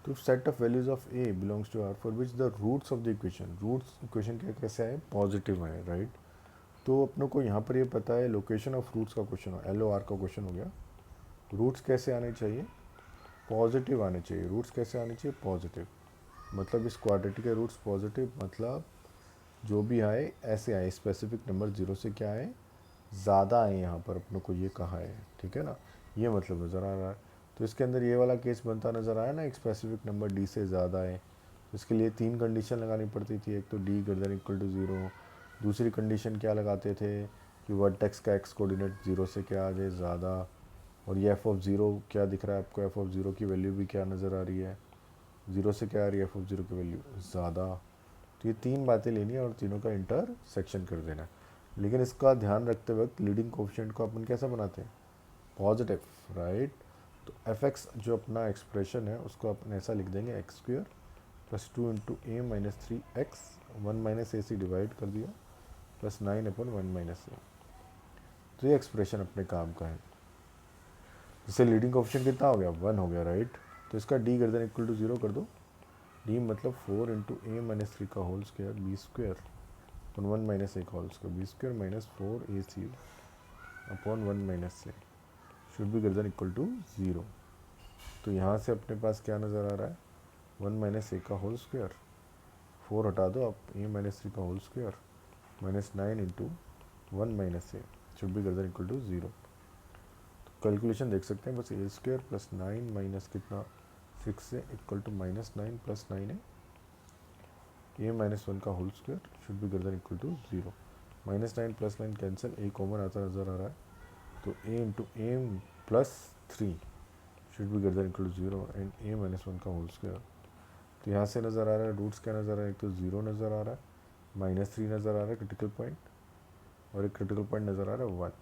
तो set of values of A belongs to R for which the roots of the equation, roots equation के कैसे आए, positive है, right. तो अपनों को यहाँ पर ये पता है लोकेशन ऑफ रूट्स का क्वेश्चन हो, एल ओ आर का क्वेश्चन हो गया। रूट्स कैसे आने चाहिए, पॉजिटिव आने चाहिए। रूट्स कैसे आने चाहिए, पॉजिटिव। मतलब इस क्वाड्रेटिक के रूट्स पॉजिटिव, मतलब जो भी आए ऐसे आए, स्पेसिफिक नंबर जीरो से क्या आए, ज़्यादा आए। यहाँ पर अपनों को ये कहा है, ठीक है ना, ये मतलब नज़र आ रहा है। तो इसके अंदर ये वाला केस बनता नज़र आया ना, एक स्पेसिफिक नंबर डी से ज़्यादा है। तो इसके लिए 3 कंडीशन लगानी पड़ती थी। एक तो D greater equal to zero, दूसरी कंडीशन क्या लगाते थे कि वर्टेक्स का एक्स कोऑर्डिनेट ज़ीरो से क्या आ जाए, ज़्यादा। और ये एफ ऑफ ज़ीरो क्या दिख रहा है आपको, एफ ऑफ ज़ीरो की वैल्यू भी क्या नज़र आ रही है, ज़ीरो से क्या आ रही है, एफ ऑफ ज़ीरो की वैल्यू ज़्यादा। तो ये 3 बातें लेनी है और तीनों का इंटरसेक्शन कर देना है। लेकिन इसका ध्यान रखते वक्त लीडिंग कोफिशिएंट को अपन कैसा बनाते हैं, पॉजिटिव, राइट। तो एफ एक्स जो अपना एक्सप्रेशन है उसको अपन ऐसा लिख देंगे, एक्स स्क्वेयर प्लस 2 इंटू ए माइनस 3x, 1 माइनस ए से डिवाइड कर दिया, प्लस 9 अपन 1 माइनस ए। तो ये एक्सप्रेशन अपने काम का है। इससे लीडिंग कोफिशिएंट कितना हो गया, 1 हो गया, राइट। तो इसका D greater than equal to 0 कर दो। डी मतलब 4 इंटू ए माइनस 3 का whole square b square upon 1 minus a का whole square b square minus 4ac upon 1 minus A should be greater than equal to 0। तो यहाँ से अपने पास क्या नज़र आ रहा है, 1 माइनस ए का होल स्क्वायर, 4 हटा दो आप, ए माइनस 3 का whole square minus 9 into 1 minus A should be greater than equal to 0। तो कैलकुलेशन देख सकते हैं, बस ए स्क्वायर प्लस 9 माइनस कितना 6 से इक्वल टू माइनस 9 प्लस 9 है, ए माइनस 1 का whole square should be greater than equal to 0। Minus 9 plus 9 cancel, a common आता नज़र आ रहा है। तो a into a plus 3 should be greater than equal to 0 and a minus 1 का whole square. तो यहाँ से नज़र आ रहा है रूट्स क्या नज़र आ रहा है, एक तो 0 नज़र आ रहा है, माइनस 3 नज़र आ रहा है क्रिटिकल पॉइंट, और एक क्रिटिकल पॉइंट नज़र आ रहा है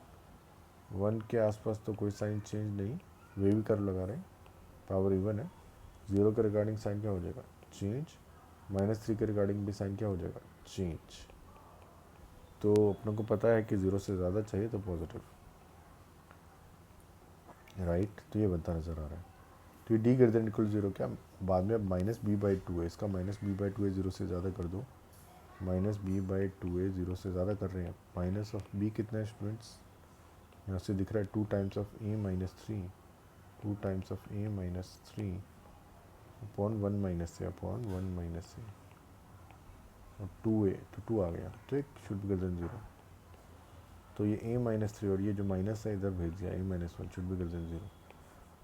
1 के आसपास तो कोई साइन चेंज नहीं, वे भी कर लगा रहे हैं, पावर इवन है। 0 के रिगार्डिंग साइन क्या हो जाएगा, चेंज। माइनस 3 के रिगार्डिंग भी साइन क्या हो जाएगा, चेंज। तो अपनों को पता है कि 0 से ज़्यादा चाहिए तो पॉजिटिव, राइट। तो ये बनता नज़र आ रहा है। तो ये डी ग्रेटर देन इक्वल 0 क्या, बाद में अब माइनस बी बाई टू है, इसका माइनस बी बाई टू है 0 से ज़्यादा कर दो, माइनस बी बाई टू है 0 से ज़्यादा कर रहे हैं। माइनस ऑफ बी कितना है स्टूडेंट्स, यहाँ से दिख रहा है 2 times of A minus 3, 2 times of A minus 3 upon 1 minus से अपॉन 1 माइनस से, और 2 ए तो 2 आ गया, तो एक शुड बी ग्रेटर देन 0। तो ये ए माइनस 3 और ये जो माइनस है इधर भेज दिया, a minus 1 should be greater than 0।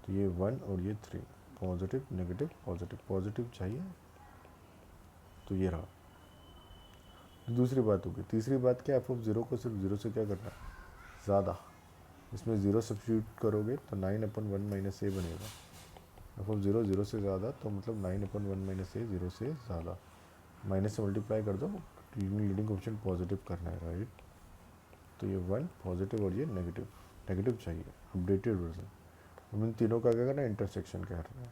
तो ये 1 और ये 3, पॉजिटिव नेगेटिव पॉजिटिव, पॉजिटिव चाहिए तो ये रहा। दूसरी बात होगी, तीसरी बात क्या, एफ ऑफ 0 को सिर्फ 0 से क्या करना है, ज़्यादा। इसमें 0 सब्स्टिट्यूट करोगे तो 9 अपन 1 माइनस ए बनेगा। एफ ऑफ 0 0 से ज़्यादा तो मतलब 9 अपन 1 माइनस ए 0 से ज़्यादा, माइनस से मल्टीप्लाई कर दो, लीडिंग कोएफिशिएंट पॉजिटिव करना है, राइट। तो ये 1 पॉजिटिव और ये नेगेटिव, नेगेटिव चाहिए, अपडेटेड वर्जन। हम इन तीनों का क्या करना है, इंटरसेक्शन कह रहे हैं।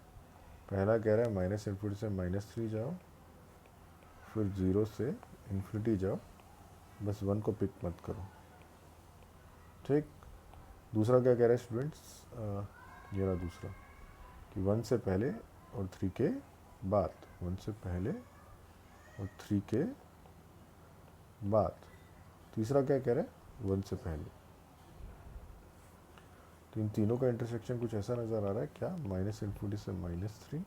पहला कह रहा है माइनस इन्फिनिटी से माइनस 3 जाओ, फिर 0 से इन्फिनिटी जाओ, बस 1 को पिक मत करो, ठीक। दूसरा क्या कह रहा है स्टूडेंट्स, ये रहा दूसरा कि 1 से पहले और 3 के बाद, 1 से पहले और 3 के बाद। तीसरा क्या कह रहा है, 1 से पहले। तो इन तीनों का इंटरसेक्शन कुछ ऐसा नज़र आ रहा है क्या, माइनस इन्फिनिटी से माइनस 3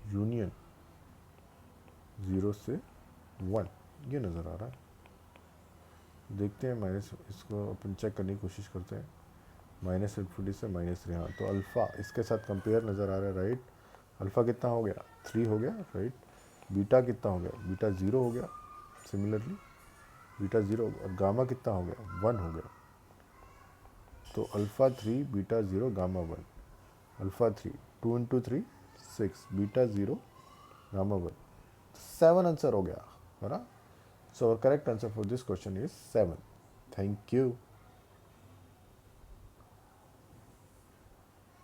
यूनियन 0 से 1, ये नज़र आ रहा है। देखते हैं माइनस, इसको अपन चेक करने की कोशिश करते हैं। माइनस इन्फिनिटी से माइनस 3, हाँ, तो अल्फ़ा इसके साथ कंपेयर नज़र आ रहा है, राइट। अल्फ़ा कितना हो गया, 3 हो गया, राइट। बीटा कितना हो गया, बीटा 0 हो गया, सिमिलरली बीटा 0 हो गया, और गामा कितना हो गया, 1 हो गया। तो alpha 3 beta 0 gamma 1, alpha 3 2 into 3 6, beta 0 gamma 1, 7 answer हो गया, है ना। So correct answer for this question is 7। Thank you.